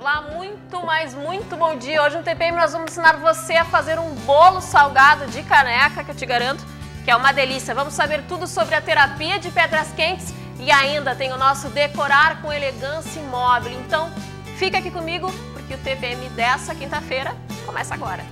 Olá, muito bom dia. Hoje no TPM nós vamos ensinar você a fazer um bolo salgado de caneca, que eu te garanto que é uma delícia. Vamos saber tudo sobre a terapia de pedras quentes e ainda tem o nosso decorar com elegância e móvel. Então, fica aqui comigo porque o TPM dessa quinta-feira começa agora.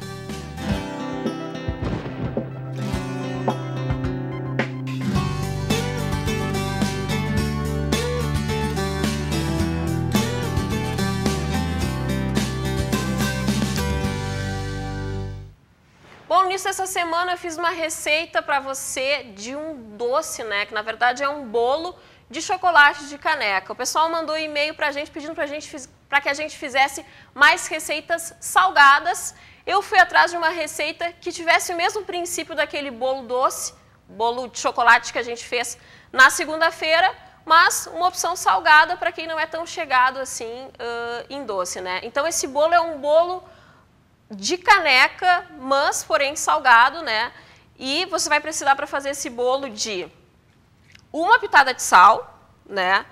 Bom, nisso essa semana eu fiz uma receita para você de um doce, né? Que na verdade é um bolo de chocolate de caneca. O pessoal mandou e-mail para a gente pedindo para que a gente fizesse mais receitas salgadas. Eu fui atrás de uma receita que tivesse o mesmo princípio daquele bolo doce, bolo de chocolate que a gente fez na segunda-feira, mas uma opção salgada para quem não é tão chegado assim em doce, né? Então esse bolo é um bolo de caneca, mas porém salgado, né? E você vai precisar para fazer esse bolo de uma pitada de sal, né?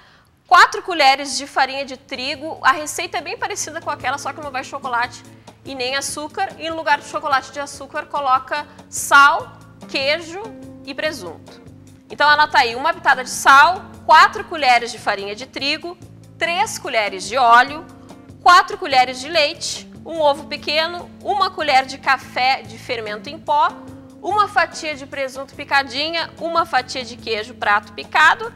4 colheres de farinha de trigo. A receita é bem parecida com aquela, só que não vai chocolate e nem açúcar. E no lugar de chocolate de açúcar, coloca sal, queijo e presunto. Então anota aí, uma pitada de sal, 4 colheres de farinha de trigo, 3 colheres de óleo, 4 colheres de leite, um ovo pequeno, uma colher de café de fermento em pó, uma fatia de presunto picadinha, uma fatia de queijo prato picado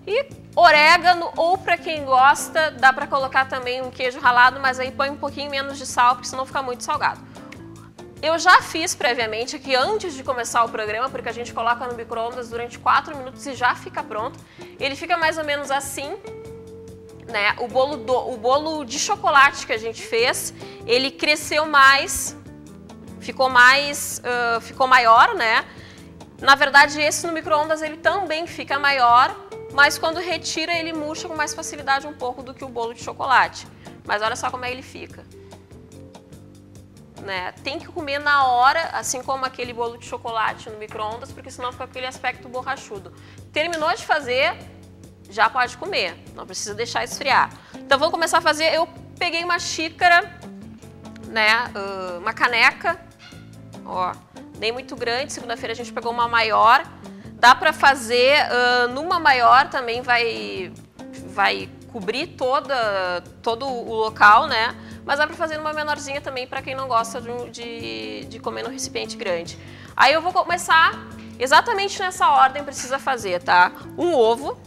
e orégano, ou para quem gosta, dá para colocar também um queijo ralado, mas aí põe um pouquinho menos de sal, porque senão fica muito salgado. Eu já fiz previamente aqui antes de começar o programa, porque a gente coloca no micro-ondas durante 4 minutos e já fica pronto. Ele fica mais ou menos assim. Né? O bolo de chocolate que a gente fez, ele cresceu mais, ficou maior, né? Na verdade, esse no micro-ondas ele também fica maior, mas quando retira ele murcha com mais facilidade um pouco do que o bolo de chocolate. Mas olha só como é que ele fica. Né? Tem que comer na hora, assim como aquele bolo de chocolate no micro-ondas, porque senão fica aquele aspecto borrachudo. Terminou de fazer, já pode comer, não precisa deixar esfriar. Então vamos começar a fazer. Eu peguei uma xícara, né, uma caneca, ó, nem muito grande, segunda-feira a gente pegou uma maior. Dá para fazer numa maior também, vai cobrir todo o local, né? Mas dá para fazer numa menorzinha também para quem não gosta de comer no recipiente grande. Aí eu vou começar exatamente nessa ordem, precisa fazer, tá? Um ovo.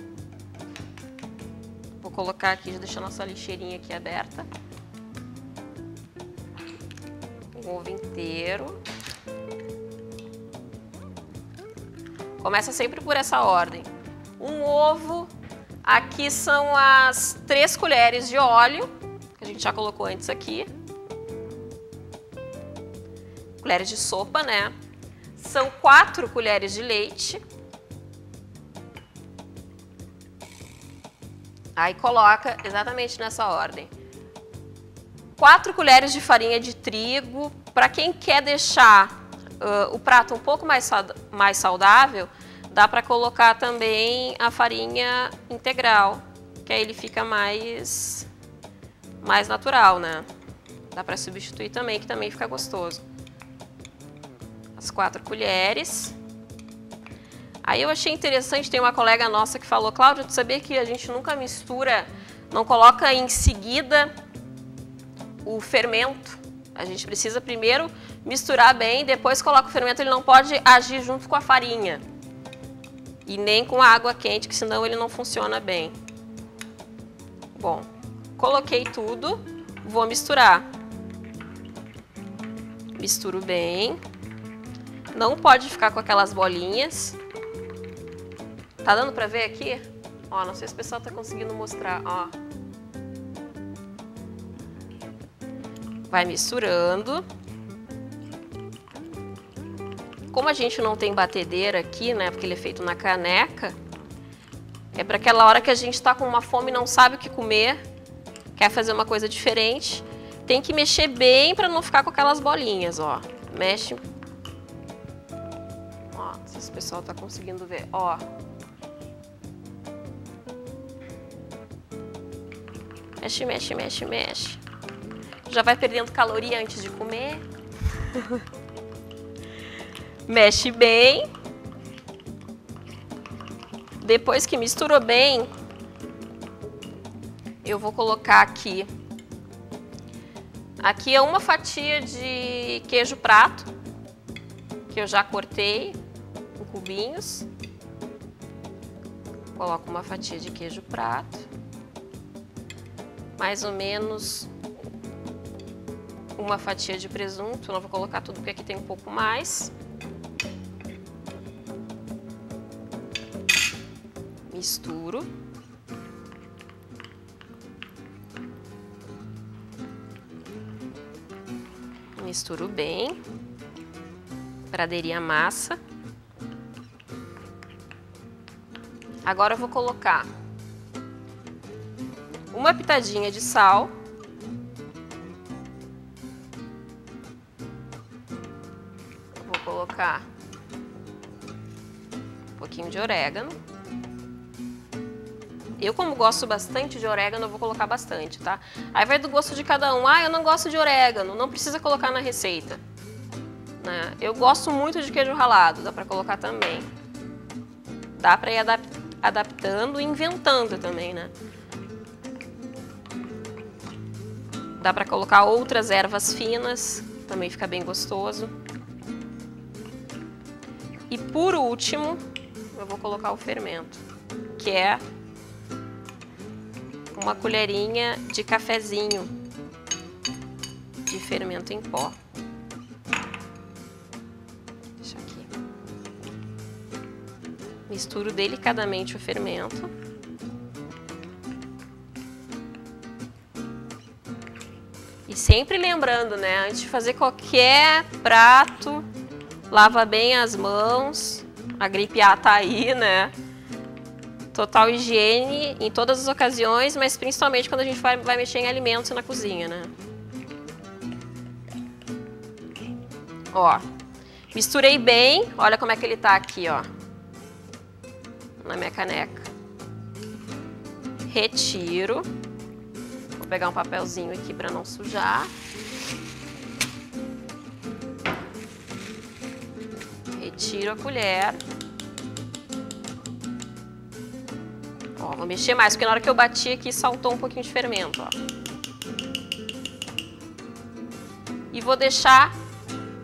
Vou colocar aqui, já deixar nossa lixeirinha aqui aberta. Um ovo inteiro. Começa sempre por essa ordem. Um ovo, aqui são as 3 colheres de óleo, que a gente já colocou antes aqui. Colheres de sopa, né? São 4 colheres de leite. Aí coloca exatamente nessa ordem. 4 colheres de farinha de trigo. Para quem quer deixar o prato um pouco mais saudável, dá para colocar também a farinha integral, que aí ele fica mais natural, né? Dá para substituir também, que também fica gostoso. As 4 colheres. Aí eu achei interessante, tem uma colega nossa que falou, Cláudia, tu sabia que a gente nunca mistura, não coloca em seguida o fermento. A gente precisa primeiro misturar bem, depois coloca o fermento, ele não pode agir junto com a farinha. E nem com a água quente, que senão ele não funciona bem. Bom, coloquei tudo, vou misturar. Misturo bem. Não pode ficar com aquelas bolinhas. Tá dando pra ver aqui? Ó, não sei se o pessoal tá conseguindo mostrar, ó. Vai misturando. Como a gente não tem batedeira aqui, né, porque ele é feito na caneca, é para aquela hora que a gente tá com uma fome e não sabe o que comer, quer fazer uma coisa diferente, tem que mexer bem para não ficar com aquelas bolinhas, ó. Mexe. Ó, não sei se o pessoal tá conseguindo ver, ó. Mexe, mexe, mexe, mexe. já vai perdendo caloria antes de comer. Mexe bem. Depois que misturou bem, eu vou colocar aqui. Aqui é uma fatia de queijo prato, que eu já cortei em cubinhos. Coloco uma fatia de queijo prato. Mais ou menos uma fatia de presunto. Não vou colocar tudo porque aqui tem um pouco mais. Misturo. Misturo bem para aderir a massa. Agora eu vou colocar uma pitadinha de sal. Vou colocar um pouquinho de orégano. Eu, como gosto bastante de orégano, eu vou colocar bastante, tá? Aí vai do gosto de cada um. Ah, eu não gosto de orégano, não precisa colocar na receita, né? Eu gosto muito de queijo ralado, dá pra colocar também. Dá pra ir adaptando e inventando também, né? Dá pra colocar outras ervas finas, também fica bem gostoso. E por último, eu vou colocar o fermento, que é uma colherinha de cafezinho de fermento em pó. Deixa aqui. Misturo delicadamente o fermento. E sempre lembrando, né, antes de fazer qualquer prato, lava bem as mãos. A gripe A tá aí, né? Total higiene em todas as ocasiões, mas principalmente quando a gente vai mexer em alimentos na cozinha, né? Ó, misturei bem, olha como é que ele tá aqui, ó, na minha caneca. Retiro. Vou pegar um papelzinho aqui para não sujar. Retiro a colher. Ó, vou mexer mais, porque na hora que eu bati aqui saltou um pouquinho de fermento, ó. E vou deixar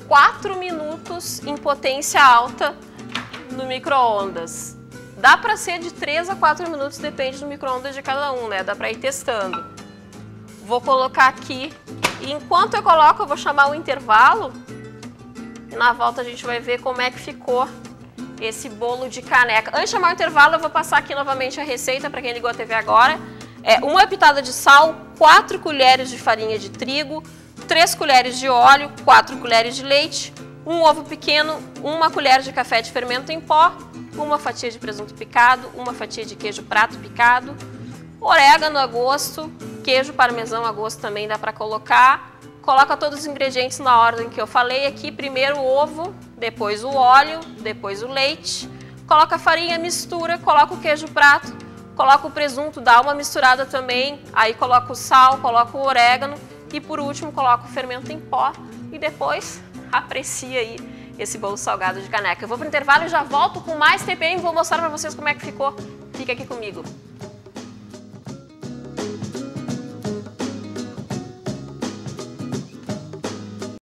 4 minutos em potência alta no micro-ondas. Dá pra ser de 3 a 4 minutos, depende do micro-ondas de cada um, né? Dá pra ir testando. Vou colocar aqui, e enquanto eu coloco, eu vou chamar o intervalo. E na volta a gente vai ver como é que ficou esse bolo de caneca. Antes de chamar o intervalo, eu vou passar aqui novamente a receita para quem ligou a TV agora. Uma pitada de sal, 4 colheres de farinha de trigo, 3 colheres de óleo, 4 colheres de leite, um ovo pequeno, 1 colher de café de fermento em pó, 1 fatia de presunto picado, 1 fatia de queijo prato picado, orégano a gosto, queijo parmesão a gosto também dá para colocar. Coloca todos os ingredientes na ordem que eu falei aqui. Primeiro o ovo, depois o óleo, depois o leite. Coloca a farinha, mistura, coloca o queijo prato, coloca o presunto, dá uma misturada também. Aí coloca o sal, coloca o orégano e por último coloca o fermento em pó. E depois aprecia aí esse bolo salgado de caneca. Eu vou pro intervalo e já volto com mais TPM e vou mostrar para vocês como é que ficou. Fica aqui comigo.